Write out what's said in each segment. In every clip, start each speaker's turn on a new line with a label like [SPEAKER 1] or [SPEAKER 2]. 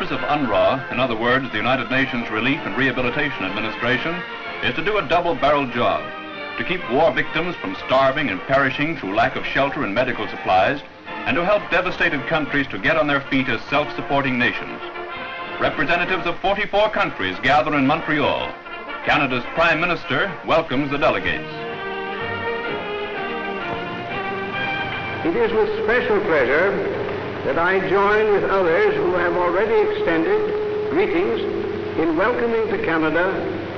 [SPEAKER 1] office of UNRRA, in other words, the United Nations Relief and Rehabilitation Administration, is to do a double-barreled job, to keep war victims from starving and perishing through lack of shelter and medical supplies, and to help devastated countries to get on their feet as self-supporting nations. Representatives of 44 countries gather in Montreal. Canada's Prime Minister welcomes the delegates.
[SPEAKER 2] It is with special pleasure that I join with others who have already extended greetings in welcoming to Canada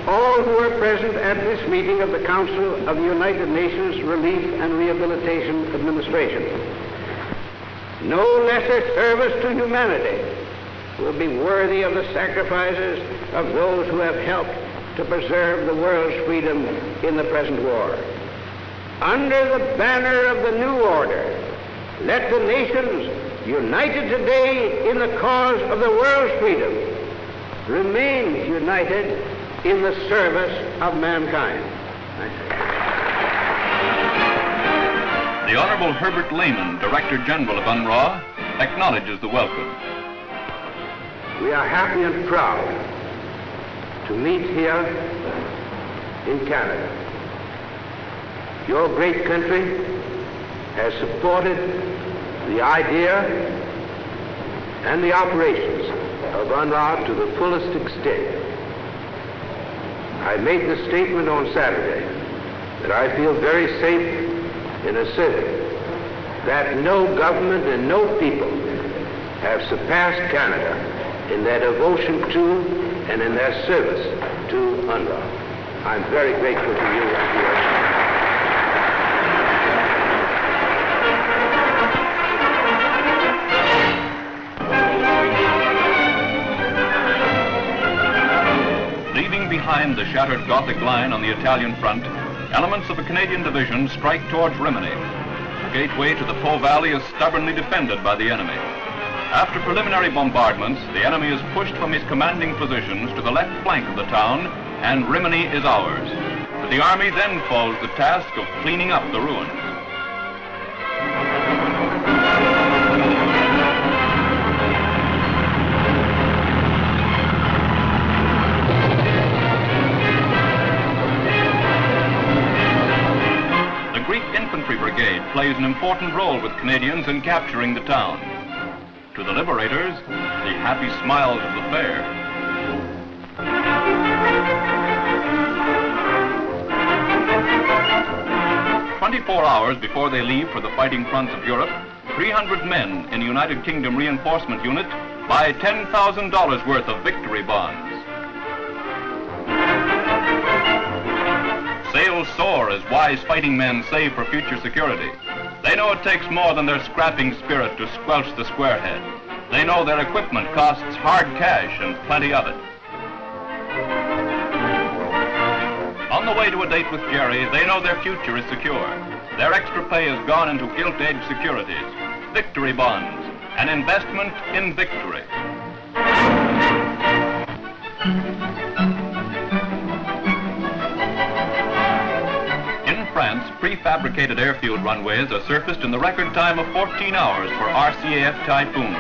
[SPEAKER 2] all who are present at this meeting of the Council of the United Nations Relief and Rehabilitation Administration. No lesser service to humanity will be worthy of the sacrifices of those who have helped to preserve the world's freedom in the present war. Under the banner of the new order, let the nations united today in the cause of the world's freedom remain united in the service of mankind.
[SPEAKER 1] The Honourable Herbert Lehman, Director General of UNRRA, acknowledges the welcome.
[SPEAKER 2] We are happy and proud to meet here in Canada. Your great country has supported the idea and the operations of UNRRA to the fullest extent. I made the statement on Saturday that I feel very safe in asserting that no government and no people have surpassed Canada in their devotion to and in their service to UNRRA. I'm very grateful to you and yours.
[SPEAKER 1] Behind the shattered Gothic line on the Italian front, elements of a Canadian division strike towards Rimini. The gateway to the Po Valley is stubbornly defended by the enemy. After preliminary bombardments, the enemy is pushed from his commanding positions to the left flank of the town, and Rimini is ours. To the army then falls the task of cleaning up the ruins. Infantry brigade plays an important role with Canadians in capturing the town. To the liberators, the happy smiles of the fair. "24 hours before they leave for the fighting fronts of Europe, 300 men in a United Kingdom reinforcement unit buy $10,000 worth of victory bonds. Sails soar as wise fighting men save for future security. They know it takes more than their scrapping spirit to squelch the squarehead. They know their equipment costs hard cash and plenty of it. On the way to a date with Jerry, they know their future is secure. Their extra pay has gone into gilt-edged securities, victory bonds, an investment in victory. France, prefabricated airfield runways are surfaced in the record time of 14 hours for RCAF Typhoon.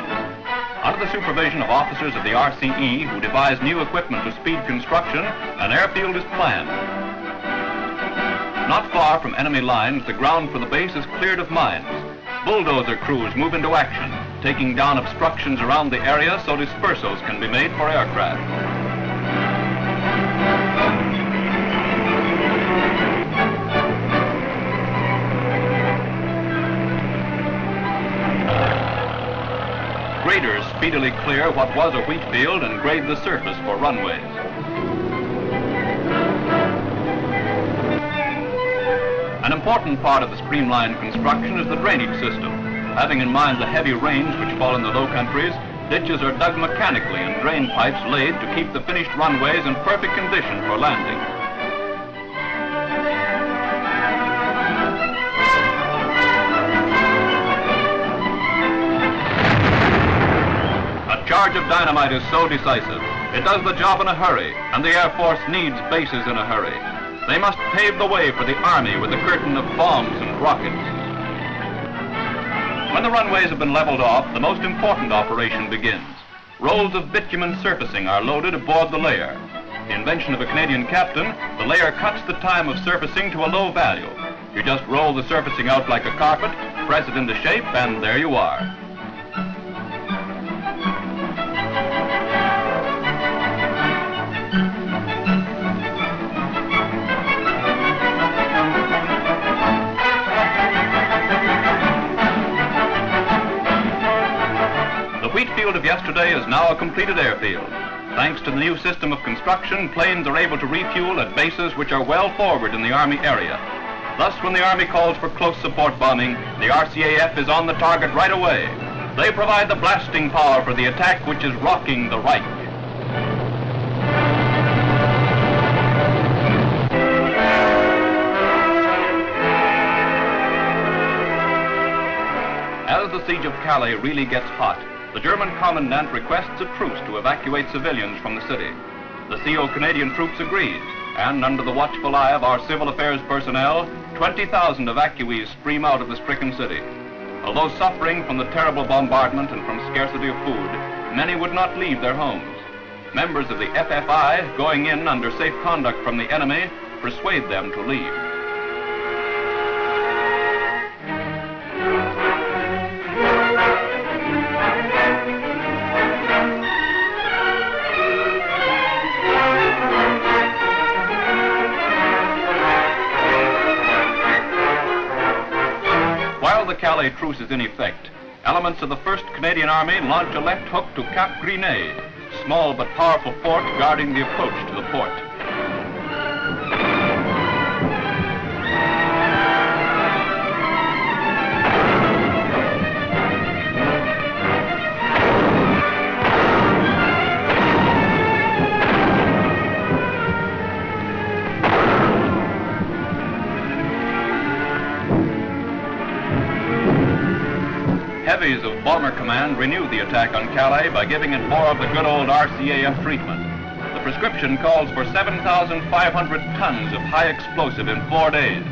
[SPEAKER 1] Under the supervision of officers of the RCE who devise new equipment to speed construction, an airfield is planned. Not far from enemy lines, the ground for the base is cleared of mines. Bulldozer crews move into action, taking down obstructions around the area so dispersals can be made for aircraft. Graders speedily clear what was a wheat field and grade the surface for runways. An important part of the streamlined construction is the drainage system. Having in mind the heavy rains which fall in the low countries, ditches are dug mechanically and drain pipes laid to keep the finished runways in perfect condition for landing. A charge of dynamite is so decisive. It does the job in a hurry, and the Air Force needs bases in a hurry. They must pave the way for the Army with a curtain of bombs and rockets. When the runways have been leveled off, the most important operation begins. Rolls of bitumen surfacing are loaded aboard the layer. The invention of a Canadian captain, the layer cuts the time of surfacing to a low value. You just roll the surfacing out like a carpet, press it into shape, and there you are. The wheat field of yesterday is now a completed airfield. Thanks to the new system of construction, planes are able to refuel at bases which are well forward in the Army area. Thus, when the Army calls for close support bombing, the RCAF is on the target right away. They provide the blasting power for the attack which is rocking the Reich. As the siege of Calais really gets hot, the German commandant requests a truce to evacuate civilians from the city. The CO Canadian troops agreed, and under the watchful eye of our civil affairs personnel, 20,000 evacuees stream out of the stricken city. Although suffering from the terrible bombardment and from scarcity of food, many would not leave their homes. Members of the FFI, going in under safe conduct from the enemy, persuade them to leave. The Calais truce is in effect. Elements of the 1st Canadian Army launch a left hook to Cap Gris-Nez, small but powerful fort guarding the approach to the port. Heavies of Bomber Command renewed the attack on Calais by giving it more of the good old RCAF treatment. The prescription calls for 7,500 tons of high explosive in 4 days.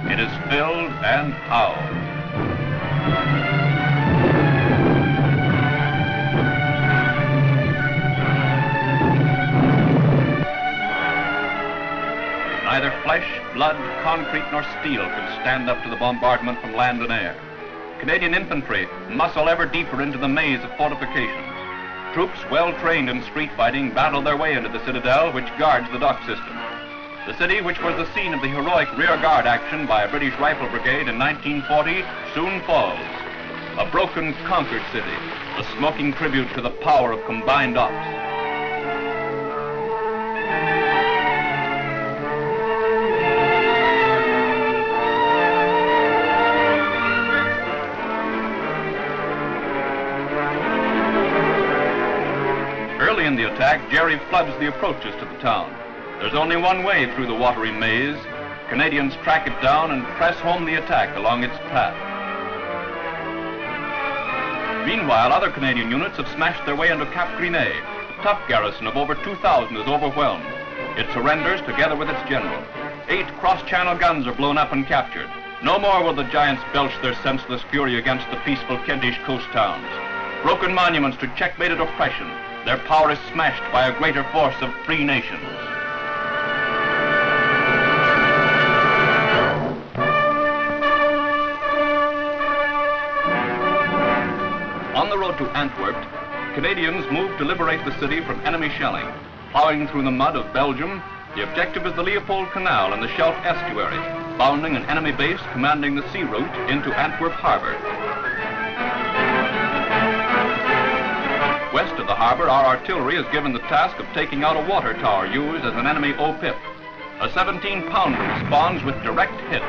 [SPEAKER 1] It is filled, and how? Neither flesh, blood, concrete, nor steel could stand up to the bombardment from land and air. Canadian infantry muscle ever deeper into the maze of fortifications. Troops well trained in street fighting battle their way into the citadel which guards the dock system. The city, which was the scene of the heroic rearguard action by a British rifle brigade in 1940, soon falls. A broken, conquered city, a smoking tribute to the power of combined ops. Early in the attack, Jerry floods the approaches to the town. There's only one way through the watery maze. Canadians track it down and press home the attack along its path. Meanwhile, other Canadian units have smashed their way into Cap Gris-Nez. The tough garrison of over 2,000 is overwhelmed. It surrenders together with its general. 8 cross-channel guns are blown up and captured. No more will the giants belch their senseless fury against the peaceful Kentish coast towns. Broken monuments to checkmated oppression. Their power is smashed by a greater force of free nations. On the road to Antwerp, Canadians move to liberate the city from enemy shelling. Plowing through the mud of Belgium, the objective is the Leopold Canal and the Scheldt estuary, bounding an enemy base commanding the sea route into Antwerp harbor. West of the harbor, our artillery is given the task of taking out a water tower used as an enemy OPIP. A 17-pounder responds with direct hits.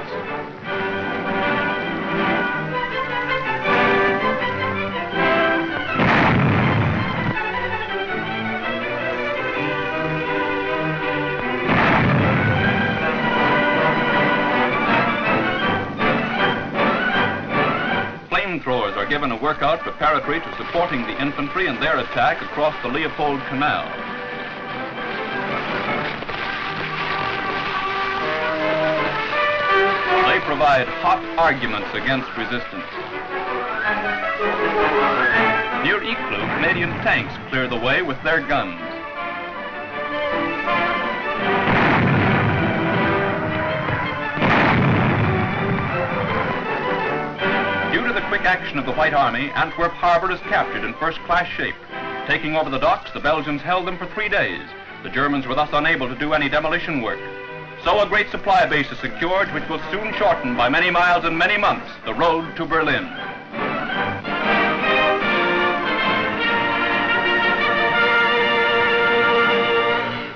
[SPEAKER 1] Flamethrowers are given a workout preparatory to supporting the infantry in their attack across the Leopold Canal. They provide hot arguments against resistance. Near Ypres, Canadian tanks clear the way with their guns. Due to the quick action of the White Army, Antwerp Harbour is captured in first-class shape. Taking over the docks, the Belgians held them for 3 days. The Germans were thus unable to do any demolition work. So a great supply base is secured, which will soon shorten by many miles and many months the road to Berlin.